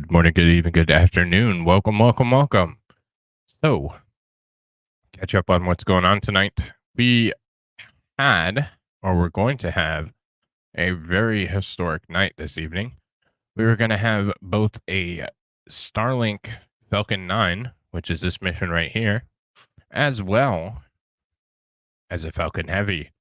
Good morning, good evening, good afternoon. Welcome, welcome, welcome. So, catch up on what's going on tonight. We had, or we're going to have, a very historic night this evening. We were going to have both a Starlink Falcon 9, which is this mission right here, as well as a Falcon Heavy,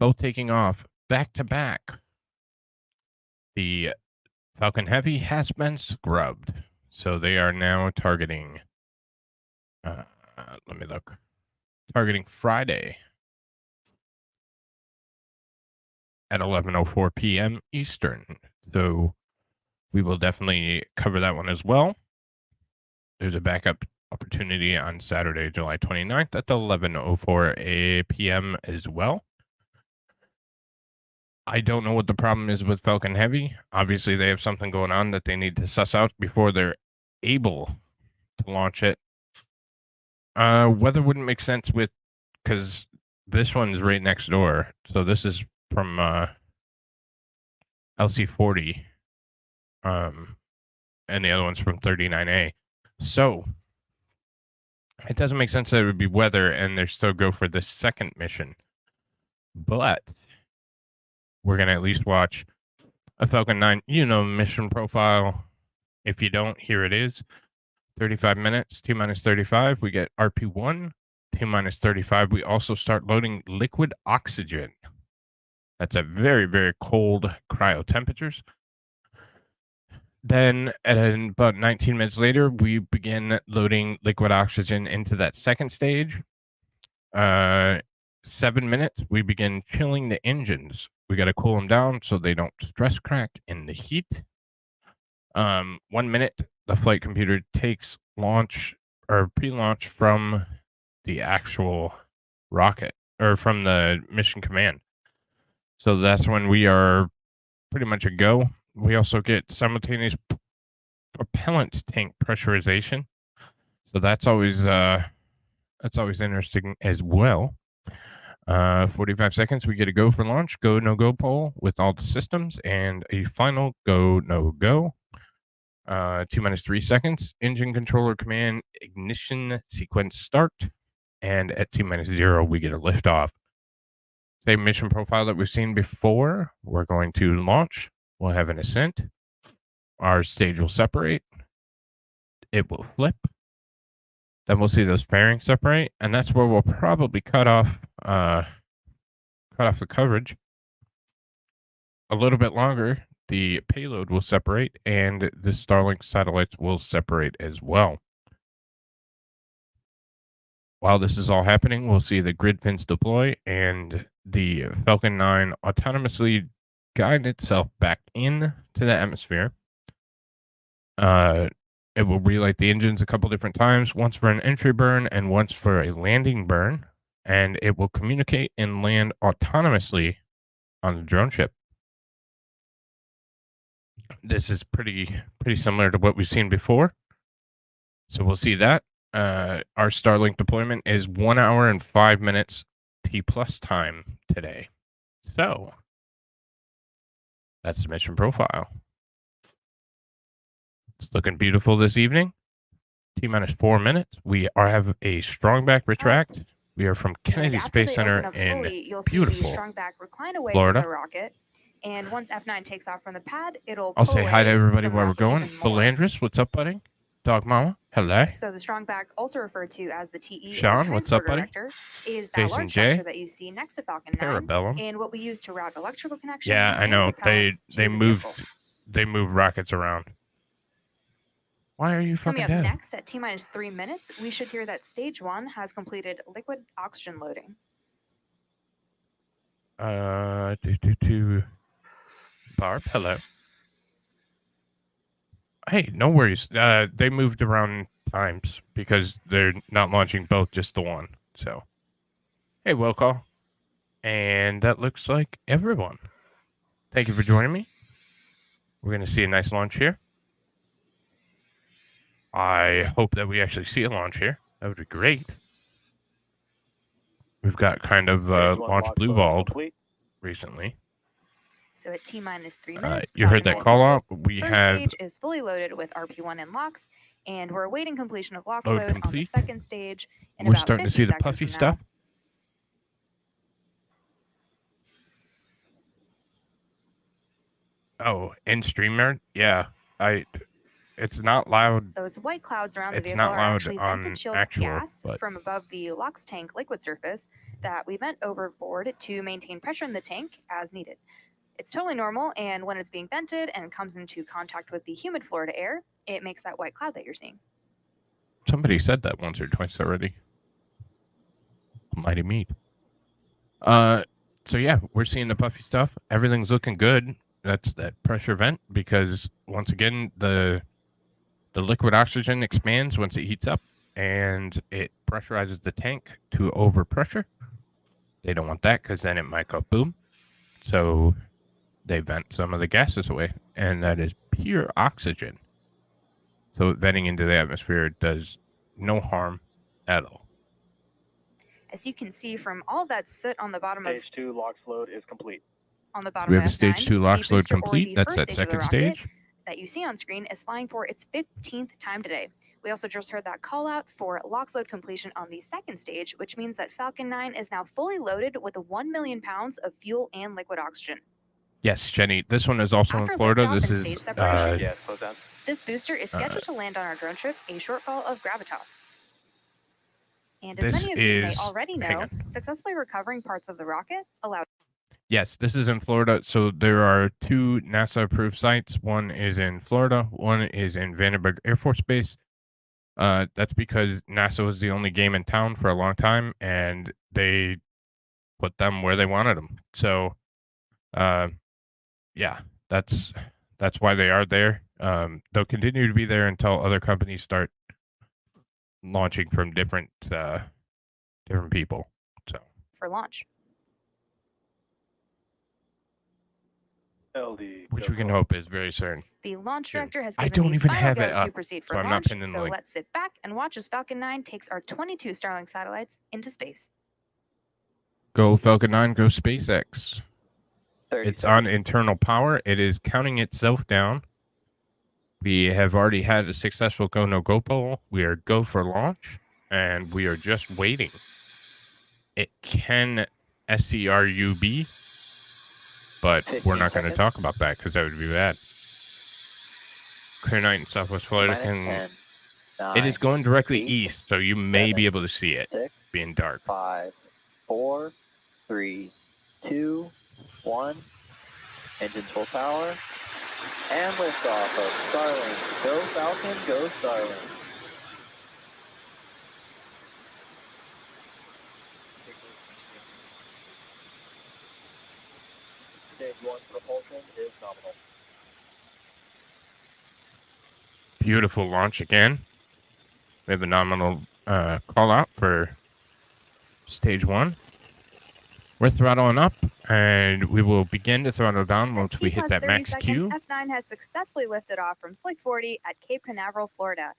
both taking off back to back. The Falcon Heavy has been scrubbed, so they are now targeting, let me look, targeting Friday at 11:04 p.m. Eastern. So we will definitely cover that one as well. There's a backup opportunity on Saturday, July 29th at 11:04 p.m. as well. I don't know what the problem is with Falcon Heavy. Obviously, they have something going on that they need to suss out before they're able to launch it. Weather wouldn't make sense because this one's right next door. So this is from LC40, and the other one's from 39A. So it doesn't make sense that it would be weather and they still go for the second mission. But we're going to at least watch a Falcon 9, mission profile. If you don't, here it is. 35 minutes, T-minus 35. We get RP1, T-minus 35. We also start loading liquid oxygen. That's at very, very cold cryo temperatures. Then at about 19 minutes later, we begin loading liquid oxygen into that second stage. 7 minutes, we begin chilling the engines. We got to cool them down so they don't stress crack in the heat. 1 minute, the flight computer takes launch or pre-launch from the actual rocket or from the mission command. So that's when we are pretty much a go. We also get simultaneous propellant tank pressurization. So that's always interesting as well. 45 seconds, we get a go for launch, go, no go poll with all the systems, and a final go, no go. T-minus 3 seconds, engine controller command, ignition sequence start, and at T-minus 0, we get a liftoff. Same mission profile that we've seen before. We're going to launch. We'll have an ascent. Our stage will separate. It will flip. Then we'll see those fairings separate, and that's where we'll probably cut off the coverage. A little bit longer, the payload will separate, and the Starlink satellites will separate as well. While this is all happening, we'll see the grid fins deploy, and the Falcon 9 autonomously guide itself back into the atmosphere. It will relight the engines a couple different times, once for an entry burn and once for a landing burn, and it will communicate and land autonomously on the drone ship. This is pretty similar to what we've seen before. So we'll see that. Our Starlink deployment is 1 hour and 5 minutes T plus time today. So that's the mission profile. It's looking beautiful this evening. T-minus 4 minutes. We have a strongback retract. We are from Kennedy Space Center in beautiful Florida. From the rocket. And once F9 takes off from the pad, it'll I'll say hi to everybody while we're going. Belandris, what's up, buddy? Dog Mama, hello. So the strongback, also referred to as the TE Sean, what's up, buddy? Is that large structure that you see next to Falcon 9 Parabellum. and what we use to route electrical connections. Yeah, I know. They move rockets around. Why are you fucking dead? Coming up dead? next at T-minus 3 minutes, we should hear that stage 1 has completed liquid oxygen loading. Barb, hello. Hey, no worries. They moved around times because they're not launching both, just the one. So, hey, will call. And that looks like everyone. Thank you for joining me. We're going to see a nice launch here. I hope that we actually see a launch here. That would be great. We've got kind of launch blue-balled recently. So at T-minus 3 minutes, You heard that call out. We first have stage is fully loaded with RP1 and locks, and we're awaiting completion of LOX load load on the complete. second stage in We're about starting to 50 see the seconds puffy from now. stuff. Oh, in StreamYard? Yeah. It's not loud. Those white clouds around the It's vehicle not are loud actually on vented chilled actual, gas but from above the LOX tank liquid surface that we vent overboard to maintain pressure in the tank as needed. It's totally normal, and when it's being vented and comes into contact with the humid Florida air, it makes that white cloud that you're seeing. somebody said that once or twice already. Mighty meat. So yeah, we're seeing the puffy stuff. Everything's looking good. That's that pressure vent because once again the liquid oxygen expands once it heats up and it pressurizes the tank to overpressure. They don't want that because then it might go boom. So they vent some of the gases away, and that is pure oxygen. So venting into the atmosphere does no harm at all. As you can see from all that soot on the bottom Stage 2 LOX load is complete. on the bottom We have of a stage F9, 2 LOX the load booster or complete. the That's first that stage of the second rocket stage. that you see on screen is flying for its 15th time today. We also just heard that call out for LOX load completion on the second stage, which means that Falcon 9 is now fully loaded with 1 million pounds of fuel and liquid oxygen. Yes, Jenny. This one is also After in Florida. liftoff This and is stage separation, Yes, close down. this booster is scheduled to land on our drone trip, a shortfall of gravitas. And as this many of you may is already hang know, on. successfully recovering parts of the rocket allowed. Yes, this is in Florida. So there are 2 NASA-approved sites. One is in Florida. One is in Vandenberg Air Force Base. That's because NASA was the only game in town for a long time, and they put them where they wanted them. So, yeah, that's why they are there. They'll continue to be there until other companies start launching from different people. So for launch. LD. which we can hope is very certain. The launch Soon. director has I given don't the even final have go it to up, proceed so for I'm not launch, pinning the so link. let's sit back and watch as Falcon 9 takes our 22 Starlink satellites into space. Go Falcon 9, go SpaceX. 30 It's on internal power. It is counting itself down. We have already had a successful go no go poll. We are go for launch, and we are just waiting. It can SCRUB, but we're not going to talk about that because that would be bad. Clear night in Southwest Florida can. 10, 9, It is going directly 8, east, so you may 7, be able to see it 6, being dark. 5, 4, 3, 2, 1. Engines full power. And liftoff of Starlink. Go Falcon, go Starlink. Stage 1 propulsion is nominal. Beautiful launch again. We have a nominal call out for stage 1. We're throttling up, and we will begin to throttle down once we hit that max Q. F9 has successfully lifted off from Slick 40 at Cape Canaveral, Florida,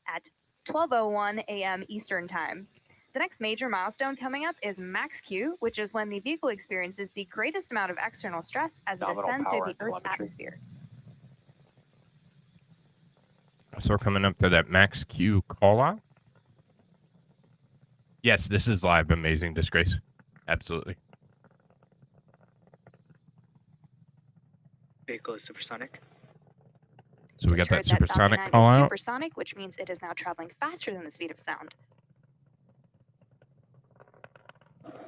at 12:01 a.m. Eastern Time. The next major milestone coming up is max Q, which is when the vehicle experiences the greatest amount of external stress as it ascends through the Earth's atmosphere. So we're coming up to that max Q call out. Yes, this is live. Amazing disgrace. Absolutely. Vehicle is supersonic. So we got that supersonic call out. Supersonic, which means it is now traveling faster than the speed of sound.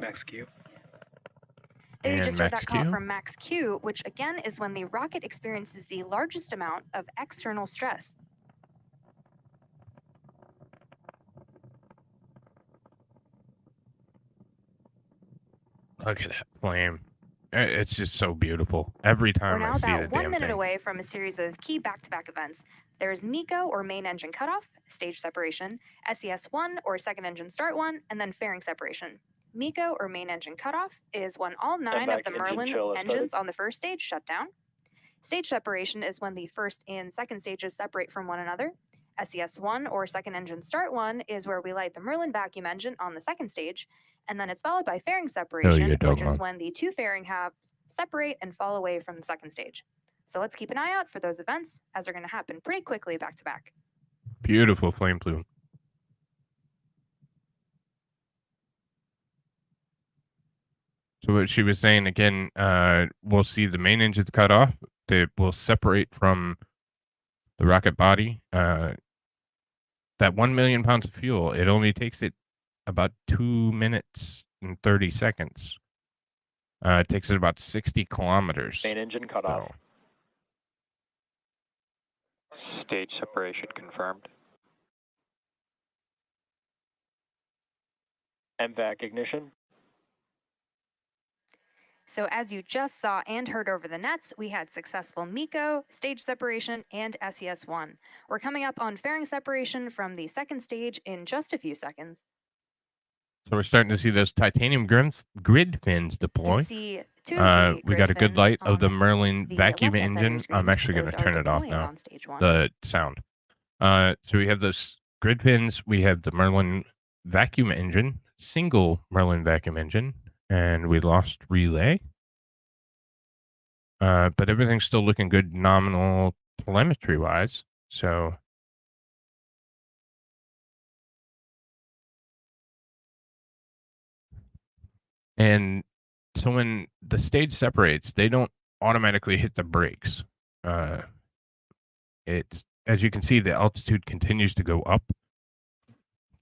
Max Q. There you And just heard max that call Q. from max Q, which again is when the rocket experiences the largest amount of external stress. Look at that flame. It's just so beautiful. Every time I see the damn thing. We're now about 1 minute away from a series of key back-to-back events. There is MECO, or main engine cutoff, stage separation, SES-1, or second engine start 1, and then fairing separation. MECO, or main engine cutoff, is when all 9 of the Merlin engines on the first stage shut down. Stage separation is when the first and second stages separate from one another. SES-1, or second engine start 1, is where we light the Merlin vacuum engine on the second stage, and then it's followed by fairing separation, which is when the 2 fairing halves separate, and fall away from the second stage. So let's keep an eye out for those events, as they're going to happen pretty quickly back to back. Beautiful flame plume. So what she was saying again, we'll see the main engines cut off. They will separate from the rocket body. That 1 million pounds of fuel, it only takes it about 2 minutes and 30 seconds. It takes it about 60 kilometers. Main engine cut off. So, Stage separation confirmed. MVAC ignition. So as you just saw and heard over the nets, we had successful MECO, stage separation, and SES-1. We're coming up on fairing separation from the second stage in just a few seconds. so we're starting to see those titanium grid fins You deploy. can see two of the We got a good grid light fins of the on Merlin the vacuum left-hand side of your engine. screen. I'm actually going to Those are turn it off deploying now. on stage 1. The sound. So we have those grid fins. We have the Merlin vacuum engine, single Merlin vacuum engine, and we lost relay. But everything's still looking good nominal telemetry wise. So and so when the stage separates, they don't automatically hit the brakes. It's, as you can see, the altitude continues to go up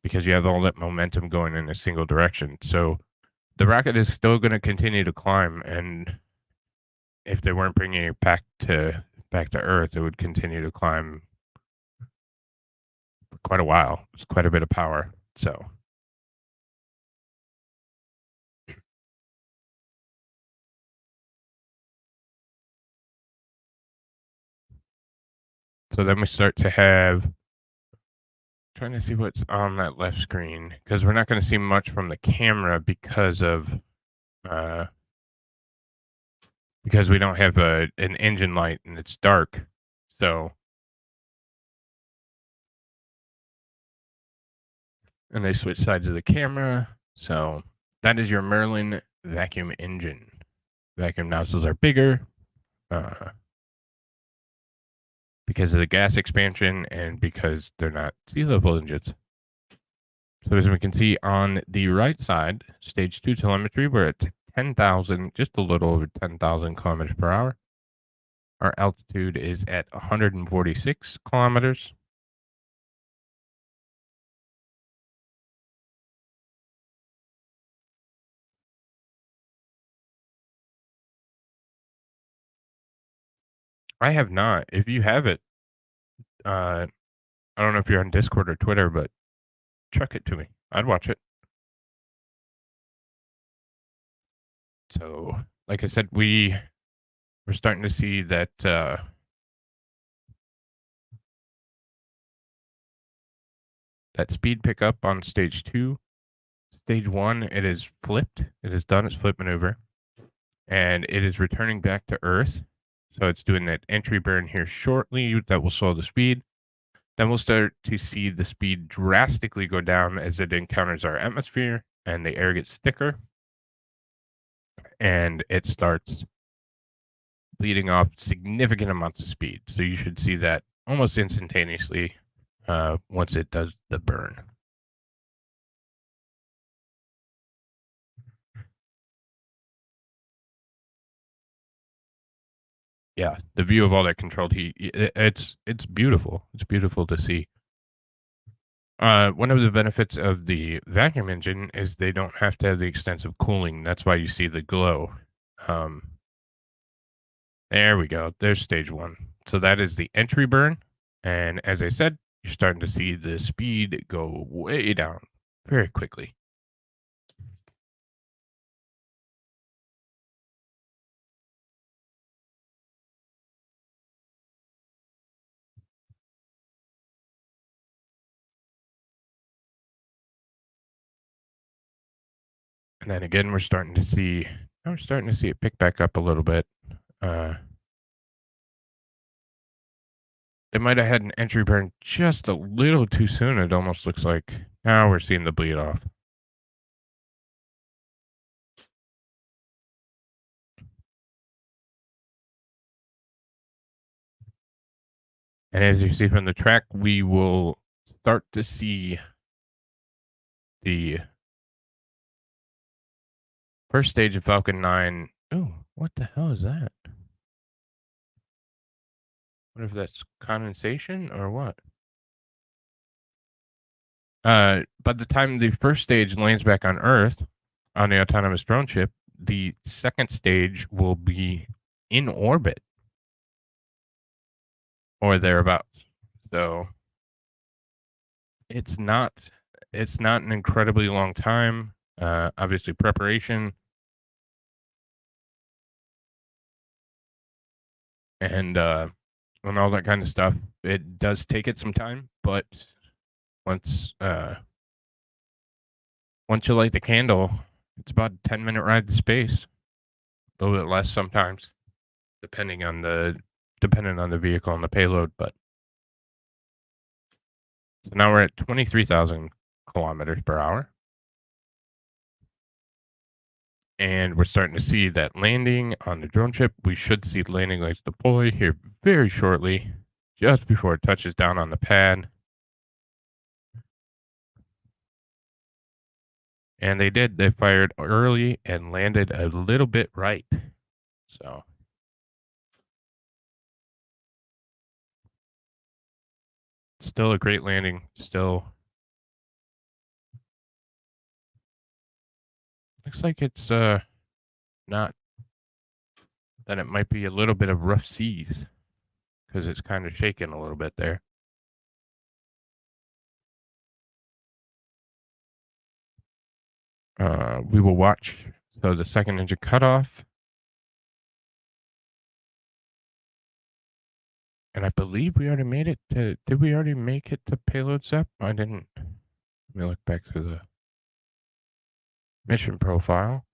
because you have all that momentum going in a single direction. So the rocket is still going to continue to climb, and if they weren't bringing it back to Earth, it would continue to climb for quite a while. It's quite a bit of power. So then we start to have, trying to see what's on that left screen, because we're not going to see much from the camera because we don't have an engine light and it's dark. So, and they switch sides of the camera. So that is your Merlin vacuum engine. Vacuum nozzles are bigger because of the gas expansion and because they're not sea level engines. So as we can see on the right side, stage 2 telemetry, we're at 10,000, just a little over 10,000 kilometers per hour. Our altitude is at 146 kilometers. I have not. If you have it, I don't know if you're on Discord or Twitter, but chuck it to me. I'd watch it. So, like I said, we're starting to see that that speed pickup on stage 2. Stage 1, it is flipped. It has done its flip maneuver, and it is returning back to Earth. So it's doing that entry burn here shortly that will slow the speed. Then we'll start to see the speed drastically go down as it encounters our atmosphere and the air gets thicker. And it starts bleeding off significant amounts of speed. So you should see that almost instantaneously once it does the burn. Yeah, the view of all that controlled heat, it's beautiful. It's beautiful to see. One of the benefits of the vacuum engine is they don't have to have the extensive cooling. That's why you see the glow. There we go. There's stage 1. So that is the entry burn. And as I said, you're starting to see the speed go way down very quickly. And then again, we're starting to see it pick back up a little bit. They might have had an entry burn just a little too soon. It almost looks like now we're seeing the bleed off. And as you see from the track, we will start to see the first stage of Falcon 9. Ooh, what the hell is that? What if that's condensation or what? By the time the first stage lands back on Earth on the autonomous drone ship, the second stage will be in orbit or thereabouts. So it's not an incredibly long time. Obviously preparation and all that kind of stuff. It does take it some time, but once you light the candle, it's about a 10-minute ride to space. A little bit less sometimes, depending on the vehicle and the payload. But so now we're at 23,000 kilometers per hour. And we're starting to see that landing on the drone ship. We should see landing lights deploy here very shortly, just before it touches down on the pad. And they did. They fired early and landed a little bit right. So still a great landing. Still looks like it's not that it might be a little bit of rough seas because it's kind of shaking a little bit there. We will watch. So the second engine cutoff. And I believe we already made it to, did we already make it to payload SEP? I didn't. Let me look back through the mission profile.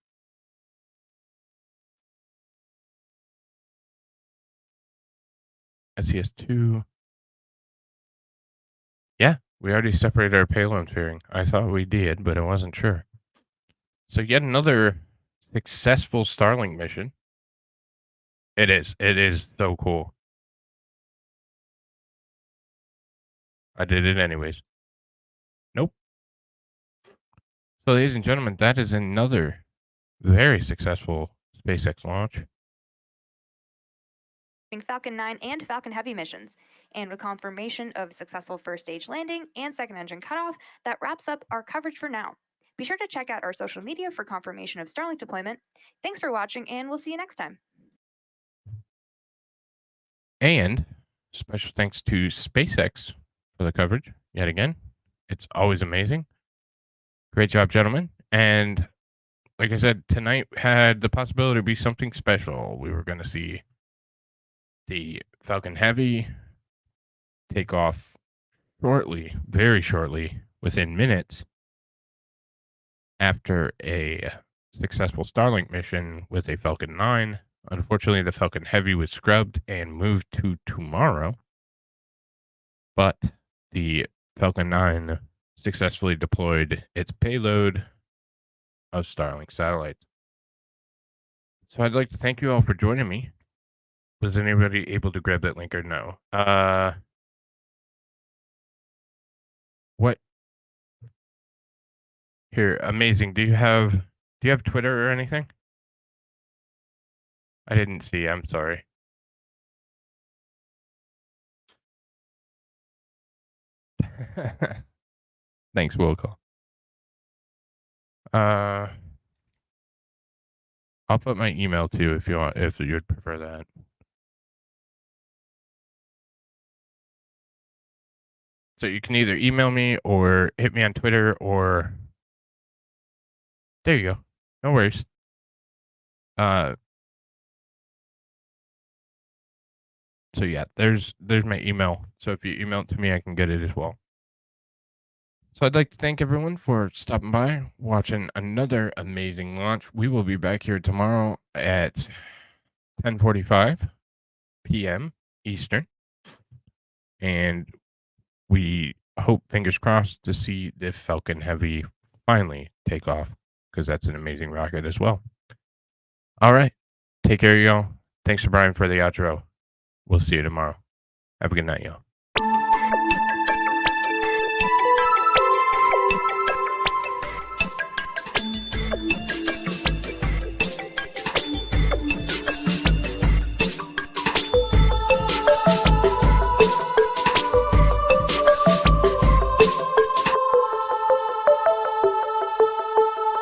SES-2. Yeah, we already separated our payload fairing. I thought we did, but I wasn't sure. So yet another successful Starlink mission. It is. It is so cool. I did it anyways. Nope. So ladies and gentlemen, that is another very successful SpaceX launch. Falcon 9 and Falcon Heavy missions. And with confirmation of successful first stage landing and second engine cutoff, that wraps up our coverage for now. Be sure to check out our social media for confirmation of Starlink deployment. Thanks for watching, and we'll see you next time. And special thanks to SpaceX for the coverage yet again. It's always amazing. Great job, gentlemen. And like I said, tonight had the possibility to be something special. We were going to see the Falcon Heavy take off shortly, very shortly, within minutes after a successful Starlink mission with a Falcon 9. Unfortunately, the Falcon Heavy was scrubbed and moved to tomorrow, but the Falcon 9 successfully deployed its payload of Starlink satellites. So I'd like to thank you all for joining me. Was anybody able to grab that link or no? What? Here, amazing. Do you have Twitter or anything? I didn't see. I'm sorry. Thanks, Wilco. I'll put my email too if you want, if you'd prefer that. So you can either email me or hit me on Twitter, or there you go. No worries. So yeah, there's my email. So if you email it to me, I can get it as well. So I'd like to thank everyone for stopping by, watching another amazing launch. We will be back here tomorrow at 10:45 p.m. Eastern. And we hope, fingers crossed, to see the Falcon Heavy finally take off, because that's an amazing rocket as well. All right. Take care, y'all. Thanks to Brian for the outro. We'll see you tomorrow. Have a good night, y'all. Check